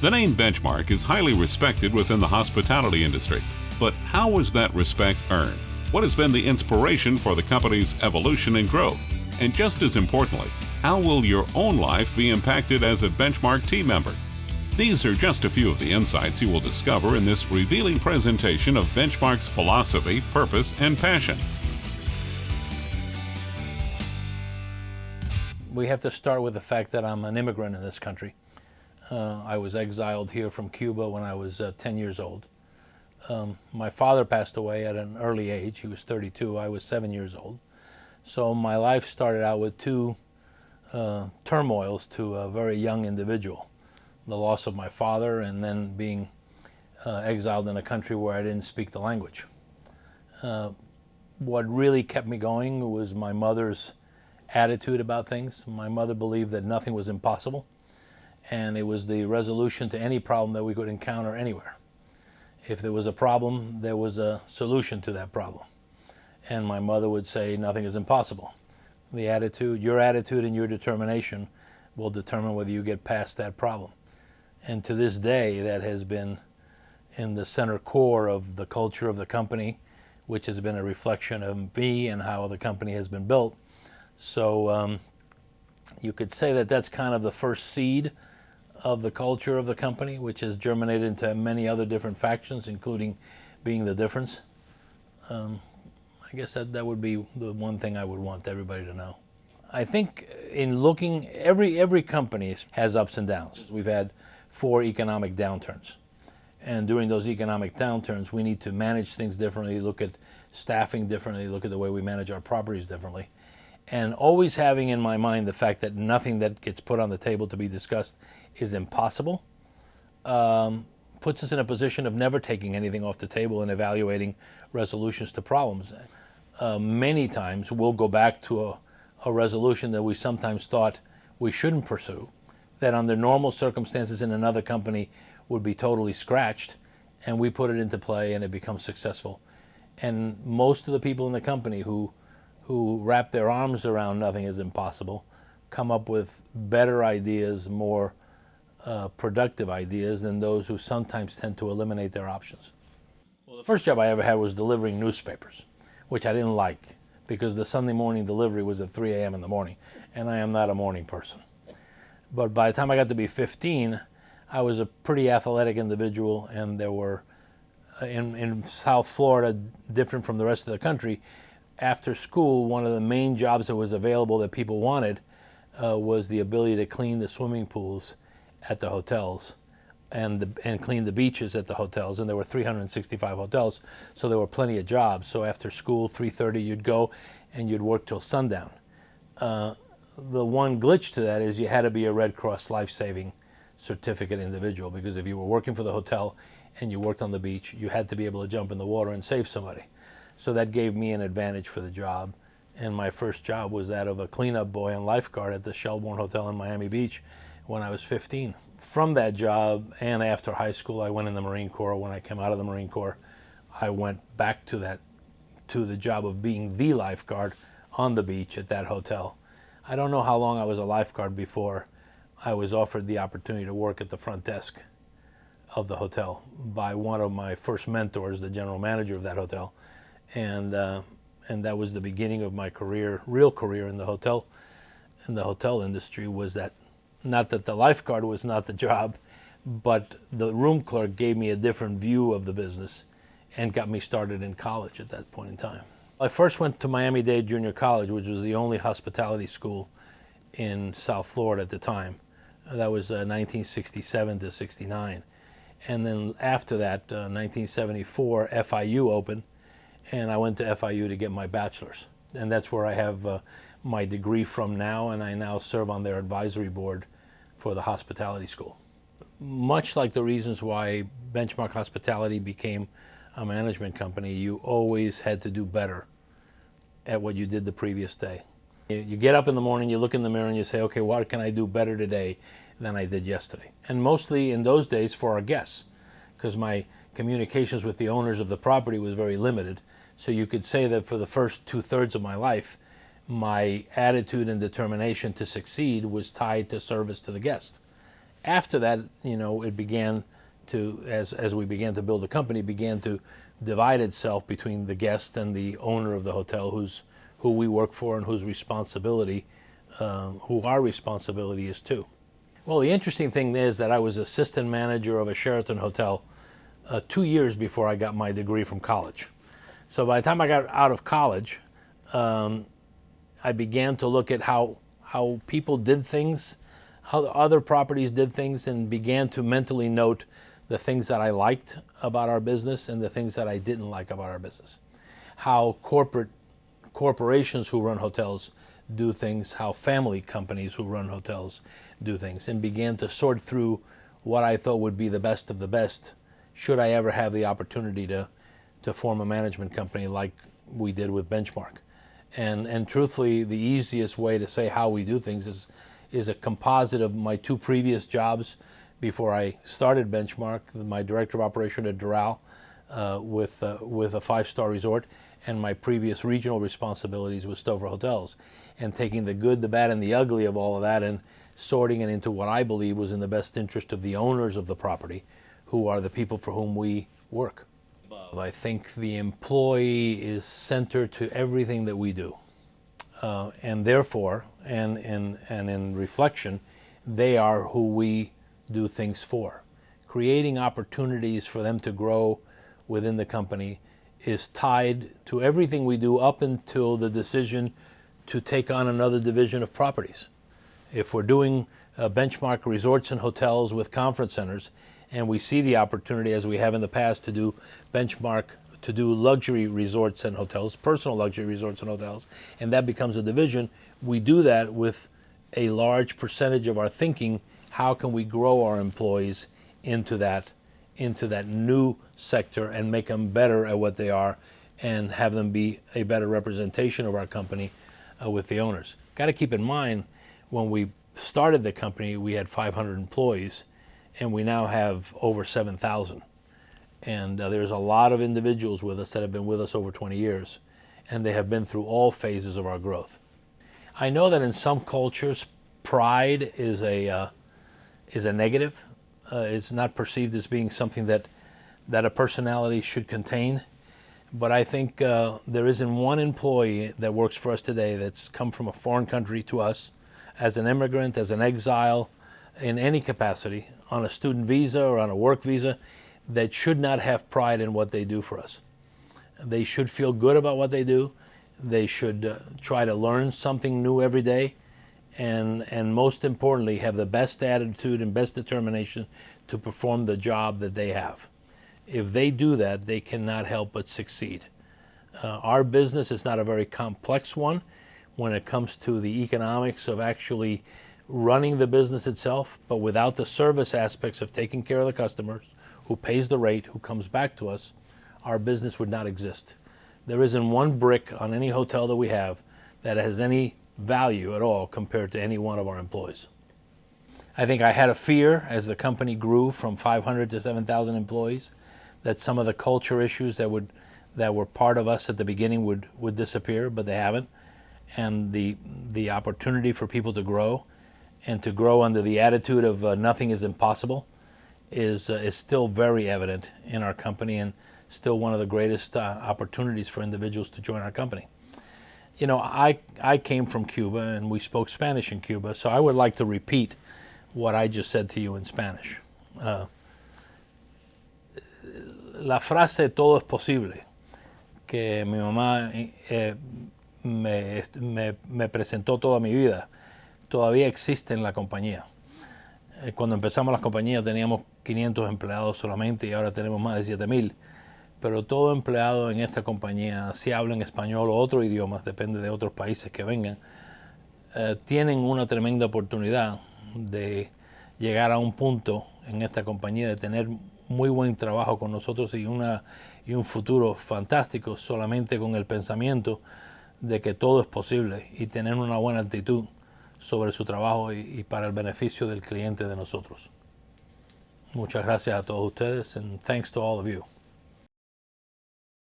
The name Benchmark is highly respected within the hospitality industry. But how was that respect earned? What has been the inspiration for the company's evolution and growth? And just as importantly, how will your own life be impacted as a Benchmark team member? These are just a few of the insights you will discover in this revealing presentation of Benchmark's philosophy, purpose, and passion. We have to start with the fact that I'm an immigrant in this country. I was exiled here from Cuba when I was 10 years old. My father passed away at an early age. He was 32. I was 7 years old. So my life started out with two turmoils to a very young individual. The loss of my father and then being exiled in a country where I didn't speak the language. What really kept me going was my mother's attitude about things. My mother believed that nothing was impossible, and it was the resolution to any problem that we could encounter anywhere. If there was a problem, there was a solution to that problem. And my mother would say, nothing is impossible. The attitude, your attitude and your determination will determine whether you get past that problem. And to this day, that has been in the center core of the culture of the company, which has been a reflection of me and how the company has been built. So you could say that that's kind of the first seed of the culture of the company, which has germinated into many other different factions, including being the difference. I guess that would be the one thing I would want everybody to know. I think in looking, every company has ups and downs. We've had 4 economic downturns. And during those economic downturns, we need to manage things differently, look at staffing differently, look at the way we manage our properties differently. And always having in my mind the fact that nothing that gets put on the table to be discussed is impossible, puts us in a position of never taking anything off the table and evaluating resolutions to problems. Many times we'll go back to a resolution that we sometimes thought we shouldn't pursue, that under normal circumstances in another company would be totally scratched, and we put it into play and it becomes successful. And most of the people in the company who wrap their arms around nothing is impossible come up with better ideas, more productive ideas than those who sometimes tend to eliminate their options. Well, the first job I ever had was delivering newspapers, which I didn't like because the Sunday morning delivery was at 3 a.m. in the morning, and I am not a morning person. But by the time I got to be 15, I was a pretty athletic individual, and there were, in South Florida, different from the rest of the country, after school, one of the main jobs that was available that people wanted was the ability to clean the swimming pools at the hotels and clean the beaches at the hotels. And there were 365 hotels, so there were plenty of jobs. So after school, 3:30, you'd go and you'd work till sundown. The one glitch to that is you had to be a Red Cross life-saving certificate individual, because if you were working for the hotel and you worked on the beach, you had to be able to jump in the water and save somebody. So that gave me an advantage for the job. And my first job was that of a cleanup boy and lifeguard at the Shelbourne Hotel in Miami Beach when I was 15. From that job and after high school, I went in the Marine Corps. When I came out of the Marine Corps, I went back to the job of being the lifeguard on the beach at that hotel. I don't know how long I was a lifeguard before I was offered the opportunity to work at the front desk of the hotel by one of my first mentors, the general manager of that hotel. And that was the beginning of my career, real career in the hotel industry. Was that not that the lifeguard was not the job, but the room clerk gave me a different view of the business and got me started in college at that point in time. I first went to Miami-Dade Junior College, which was the only hospitality school in South Florida at the time. That was 1967 to 69. And then after that, 1974, FIU opened, and I went to FIU to get my bachelor's. And that's where I have my degree from now, and I now serve on their advisory board for the hospitality school. Much like the reasons why Benchmark Hospitality became a management company, you always had to do better at what you did the previous day. You get up in the morning, you look in the mirror, and you say, okay, what can I do better today than I did yesterday? And mostly in those days for our guests, because my communications with the owners of the property was very limited. So you could say that for the first 2/3 of my life, my attitude and determination to succeed was tied to service to the guest. After that, it began to, as we began to build the company, began to divide itself between the guest and the owner of the hotel, who we work for and who our responsibility is too. Well, the interesting thing is that I was assistant manager of a Sheraton hotel 2 years before I got my degree from college. So by the time I got out of college, I began to look at how people did things, how other properties did things, and began to mentally note the things that I liked about our business and the things that I didn't like about our business. How corporations who run hotels do things, how family companies who run hotels do things, and began to sort through what I thought would be the best of the best should I ever have the opportunity to form a management company like we did with Benchmark. And truthfully, the easiest way to say how we do things is a composite of my two previous jobs before I started Benchmark, my director of operation at Doral with a five-star resort, and my previous regional responsibilities with Stover Hotels, and taking the good, the bad, and the ugly of all of that and sorting it into what I believe was in the best interest of the owners of the property, who are the people for whom we work. I think the employee is center to everything that we do. And therefore, and in reflection, they are who we do things for. Creating opportunities for them to grow within the company is tied to everything we do up until the decision to take on another division of properties. If we're doing Benchmark resorts and hotels with conference centers, and we see the opportunity, as we have in the past, to do Benchmark, to do luxury resorts and hotels, personal luxury resorts and hotels, and that becomes a division, we do that with a large percentage of our thinking, how can we grow our employees into that new sector and make them better at what they are and have them be a better representation of our company with the owners. Got to keep in mind, when we started the company, we had 500 employees, and we now have over 7,000. And there's a lot of individuals with us that have been with us over 20 years, and they have been through all phases of our growth. I know that in some cultures, pride is a negative. It's not perceived as being something that a personality should contain. But I think there isn't one employee that works for us today that's come from a foreign country to us as an immigrant, as an exile, in any capacity, on a student visa or on a work visa, that should not have pride in what they do for us. They should feel good about what they do. They should try to learn something new every day, and most importantly, have the best attitude and best determination to perform the job that they have. If they do that, they cannot help but succeed. Our business is not a very complex one when it comes to the economics of actually running the business itself, but without the service aspects of taking care of the customers, who pays the rate, who comes back to us, our business would not exist. There isn't one brick on any hotel that we have that has any value at all compared to any one of our employees. I think I had a fear as the company grew from 500 to 7,000 employees that some of the culture issues that were part of us at the beginning would disappear, but they haven't. And the opportunity for people to grow, and to grow under the attitude of nothing is impossible, is still very evident in our company, and still one of the greatest opportunities for individuals to join our company. You know, I came from Cuba, and we spoke Spanish in Cuba, so I would like to repeat what I just said to you in Spanish. La frase "todo es posible", que mi mamá me presentó toda mi vida, todavía existe en la compañía. Cuando empezamos la compañía teníamos 500 empleados solamente, y ahora tenemos más de 7,000. Pero todo empleado en esta compañía, si hablan español o otro idioma, depende de otros países que vengan, tienen una tremenda oportunidad de llegar a un punto en esta compañía de tener muy buen trabajo con nosotros y un futuro fantástico, solamente con el pensamiento de que todo es posible y tener una buena actitud sobre su trabajo y para el beneficio del cliente de nosotros. Muchas gracias a todos ustedes, and thanks to all of you.